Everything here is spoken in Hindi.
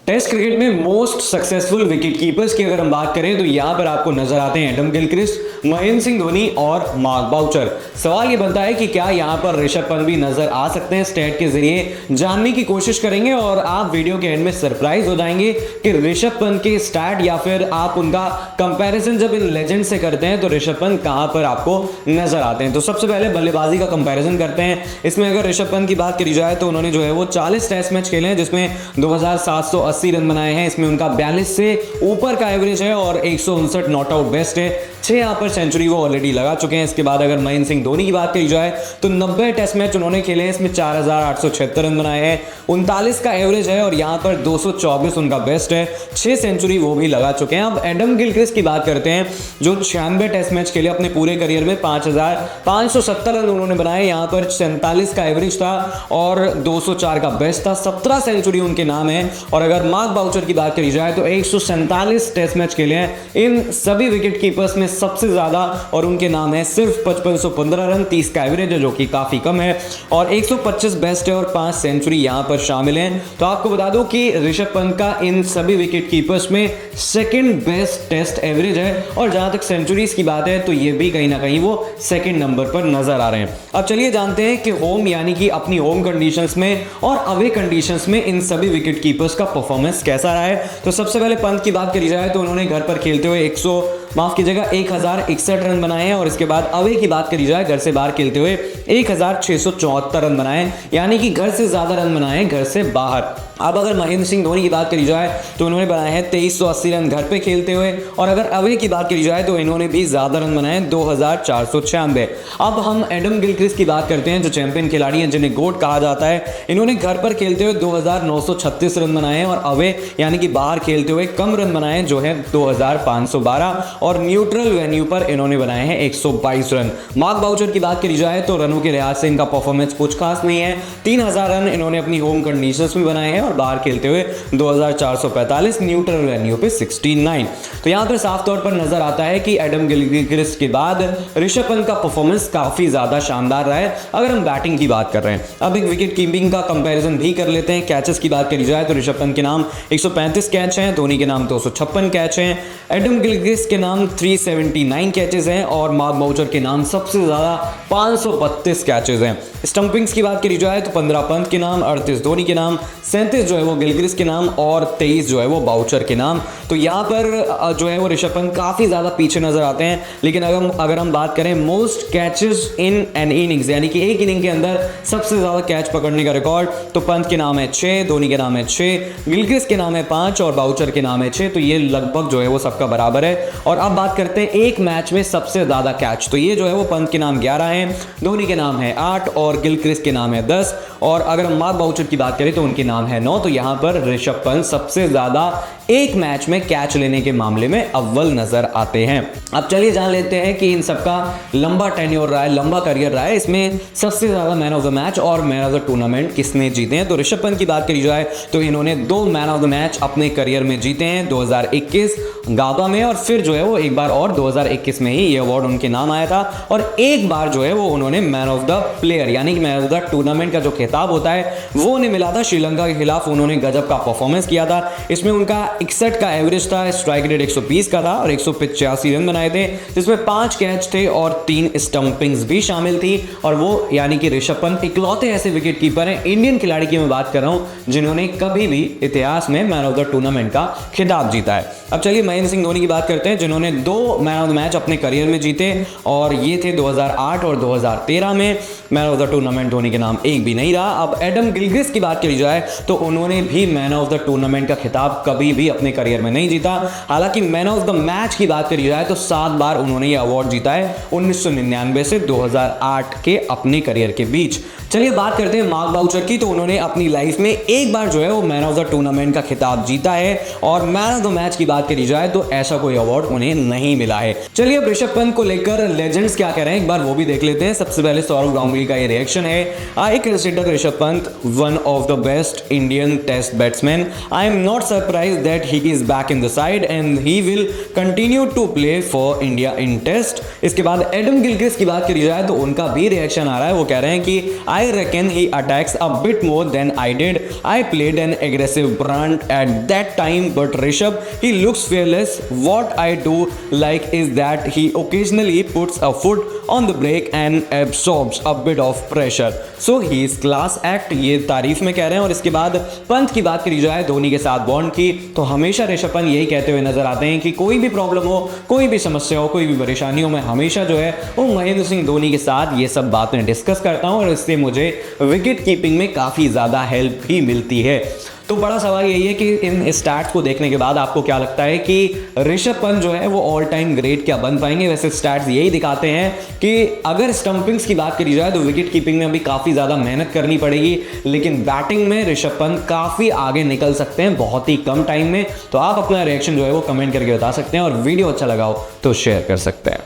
टेस्ट क्रिकेट में मोस्ट सक्सेसफुल विकेट कीपर्स की अगर हम बात करें तो यहां पर आपको नजर आते हैं एडम गिलक्रिस्ट, महेंद्र सिंह धोनी और मार्क बाउचर। सवाल ये बनता है कि क्या यहां पर ऋषभ पंत भी नजर आ सकते हैं? स्टैट के जरिए जानने की कोशिश करेंगे और आप वीडियो के एंड में सरप्राइज हो जाएंगे कि ऋषभ पंत के स्टैट या फिर आप उनका कंपैरिजन जब इन लेजेंड से करते हैं तो ऋषभ पंत कहां पर आपको नजर आते हैं। तो सबसे पहले बल्लेबाजी का कंपैरिजन करते हैं। इसमें अगर ऋषभ पंत की बात करी जाए तो उन्होंने जो है वो 40 टेस्ट मैच खेले हैं जिसमें 2780 रन बनाए हैं। इसमें उनका 42 से ऊपर का एवरेज है और 159 नॉट आउट बेस्ट है। 6 यहाँ पर सेंचुरी वो ऑलरेडी लगा चुके हैं। इसके बाद अगर महेंद्र सिंह धोनी की बात करी जाए तो 90 टेस्ट मैच उन्होंने खेले हैं, इसमें 4876 रन बनाए हैं, 39 का एवरेज है और यहाँ पर 224 उनका बेस्ट है। 6 सेंचुरी वो भी लगा चुके हैं। अब एडम गिलक्रिस्ट की बात करते हैं जो 96 टेस्ट मैच खेले अपने पूरे करियर में, 5570 रन उन्होंने बनाए, यहाँ पर 47 का एवरेज था और 204 का बेस्ट था। 17 सेंचुरी उनके नाम है। और अगर मार्क बाउचर की बात करी जाए तो 147 टेस्ट मैच खेले हैं इन सभी विकेट कीपर्स में सबसे ज्यादा और उनके नाम है सिर्फ 5515 रन, 30 का एवरेज है जो कि काफी कम है और 125 बेस्ट है और 5 सेंचुरी यहां पर शामिल हैं। तो आपको बता दूं कि ऋषभ पंत का इन सभी विकेट कीपर्स में सेकंड बेस्ट टेस्ट एवरेज है और जहां तक सेंचुरीज की बात है तो ये भी कहीं ना कहीं वो सेकंड नंबर पर नजर आ रहे हैं। अब चलिए जानते हैं कि होम यानी कि अपनी होम कंडीशंस में और अवे कंडीशंस में इन सभी विकेट कीपर्स का परफॉर्मेंस कैसा रहा है। तो सबसे पहले पंत की बात करी जाए तो उन्होंने घर पर खेलते हुए 1061 रन बनाए हैं और इसके बाद अवे की बात करी जाए घर से बाहर खेलते हुए 1674 रन बनाए, यानी कि घर से ज्यादा रन बनाए घर से बाहर। अब अगर महेंद्र सिंह धोनी की बात करी जाए तो उन्होंने बनाए हैं 2380 रन घर पे खेलते हुए और अगर अवे की बात करी जाए तो इन्होंने भी ज्यादा रन बनाए 2496। अब हम एडम गिलक्रिस्ट की बात करते हैं जो चैंपियन खिलाड़ी हैं जिन्हें गोट कहा जाता है। इन्होंने घर पर खेलते हुए 2936 रन बनाए हैं और अवे यानी कि बाहर खेलते हुए कम रन बनाए जो है 2512 और न्यूट्रल वेन्यू पर इन्होंने बनाए हैं 122 रन। मार्क बाउचर की बात करी जाए तो रनों के लिहाज से इनका परफॉर्मेंस कुछ खास नहीं है। 3000 रन इन्होंने अपनी होम कंडीशंस में बनाए हैं और बाहर खेलते हुए 2445, न्यूट्रल वेन्यू पे 69। तो यहां पर साफ तौर पर नजर आता है कि एडम गिलक्रिस्ट के बाद ऋषभ पंत का परफॉर्मेंस काफी ज्यादा शानदार रहा है अगर हम बैटिंग की बात कर रहे हैं। अब एक विकेट कीपिंग का कंपैरिजन भी कर लेते हैं। कैचेस की बात करी जाए तो ऋषभ पंत के नाम 135 कैच हैं, धोनी के नाम 256 कैच हैं, एडम गिलक्रिस्ट के नाम 379 कैचेस हैं और मार्क बाउचर के नाम सबसे ज्यादा 532 कैचेस हैं। स्टंपिंग्स की बात करी जाए तो 15 पंत के नाम, 38 धोनी के नाम, 37 जो है वो गिलक्रिस्ट के नाम और 23 जो है वो बाउचर के नाम। तो यहाँ पर जो है वो ऋषभ पंत काफी ज्यादा पीछे नजर आते हैं। लेकिन अगर हम बात करें most catches in an innings यानी कि एक इनिंग के अंदर सबसे ज्यादा कैच पकड़ने का रिकॉर्ड तो पंत के नाम है 6, धोनी के नाम है 6, गिलक्रिस्ट के नाम है 5 और बाउचर के नाम है 6। तो ये लगभग जो है वो सबका बराबर है। और अब बात करते हैं एक मैच में सबसे ज्यादा कैच, तो ये जो है वो पंत के नाम 11 है, धोनी के नाम है 8 और गिलक्रिस्ट के नाम है 10 और अगर हम मार्क बाउचर की बात करें तो उनके नाम है 9। तो यहां पर ऋषभ पंत सबसे ज्यादा एक मैच में कैच लेने के मामले में अव्वल नजर आते हैं। अब चलिए जान लेते हैं कि इन सबका लंबा टेन्योर रहा है, लंबा करियर रहा है, इसमें सबसे ज्यादा मैन ऑफ द मैच और मैन ऑफ द टूर्नामेंट किसने जीते हैं। तो ऋषभ पंत की बात करी जाए तो इन्होंने 2 मैन ऑफ द मैच अपने करियर में जीते हैं, 2021 गाबा में और फिर जो है वो एक बार और 2021 में ही ये अवार्ड उनके नाम आया था और एक बार जो है वो उन्होंने मैन ऑफ द प्लेयर यानी कि मैन ऑफ द टूर्नामेंट का जो खिताब होता है वो उन्हें मिला था। श्रीलंका के खिलाफ उन्होंने गजब का परफॉर्मेंस किया था। इसमें उनका 61 का एवरेज था, स्ट्राइक रेट 120 का था और 185 रन बनाए थे जिसमें 5 कैच थे और 3 स्टंपिंग्स भी शामिल थी। और वो यानी कि ऋषभ पंत इकलौते ऐसे विकेट कीपर हैं इंडियन खिलाड़ी की मैं बात कर रहा हूं जिन्होंने कभी भी इतिहास में मैन ऑफ द टूर्नामेंट का खिताब जीता है। अब चलिए महेंद्र सिंह धोनी की बात करते हैं जिन्होंने 2 मैन ऑफ द मैच अपने करियर में जीते और ये थे 2008 और 2013 में। Man of the tournament Dhoni के नाम एक भी नहीं रहा। अब एडम गिलक्रिस्ट की बात करी जाए तो उन्होंने भी मैन ऑफ द टूर्नामेंट का खिताब कभी भी अपने करियर में नहीं जीता। हालांकि मैन ऑफ द मैच की बात करी जाए तो 7 बार उन्होंने यह अवार्ड जीता है 1999 से 2008 के अपने करियर के बीच। चलिए बात करते हैं मार्क बाउचर की। तो उन्होंने अपनी लाइफ में एक बार जो है वो मैन ऑफ द टूर्नामेंट का खिताब जीता है और मैन ऑफ द मैच की बात करी जाए तो ऐसा कोई अवार्ड उन्हें नहीं मिला है। चलिए अब ऋषभ पंत को लेकर लेजेंड्स क्या कह रहे हैं एक बार वो भी देख लेते हैं। सबसे पहले सौरव गांगुली का ये रिएक्शन है, I consider Rishabh Pant one of the best Indian test batsman. I am not surprise that he is back in the side and he will continue to play for India in test. इसके बाद एडम गिलक्रिस्ट की बात करी जाए तो उनका भी रिएक्शन आ रहा है, वो कह रहे हैं कि I reckon he attacks a bit more than I did. I played an aggressive brand at that time, but Rishabh, he looks fearless. What I do like is that he occasionally puts a foot on the brake and absorbs a bit of pressure. So he is class act. ये तारीफ में कह रहे हैं। और इसके बाद पंत की बात करी जाए धोनी के साथ बॉन्ड की, तो हमेशा ऋषभ पंत यही कहते हुए नजर आते हैं कि कोई भी प्रॉब्लम हो, कोई भी समस्या हो, कोई भी परेशानी हो, मैं हमेशा जो है वो महेंद्र सिंह धोनी के साथ ये सब बातें डिस्कस करता हूं और इससे मुझे विकेट कीपिंग में काफ़ी ज़्यादा हेल्प भी मिलती है। तो बड़ा सवाल यही है कि इन स्टैट्स को देखने के बाद आपको क्या लगता है कि ऋषभ पंत जो है वो ऑल टाइम ग्रेट क्या बन पाएंगे? वैसे स्टैट्स यही दिखाते हैं कि अगर स्टंपिंग्स की बात करी जाए तो विकेट कीपिंग में अभी काफ़ी ज़्यादा मेहनत करनी पड़ेगी, लेकिन बैटिंग में ऋषभ पंत काफ़ी आगे निकल सकते हैं बहुत ही कम टाइम में। तो आप अपना रिएक्शन जो है वो कमेंट करके बता सकते हैं और वीडियो अच्छा लगा हो तो शेयर कर सकते हैं।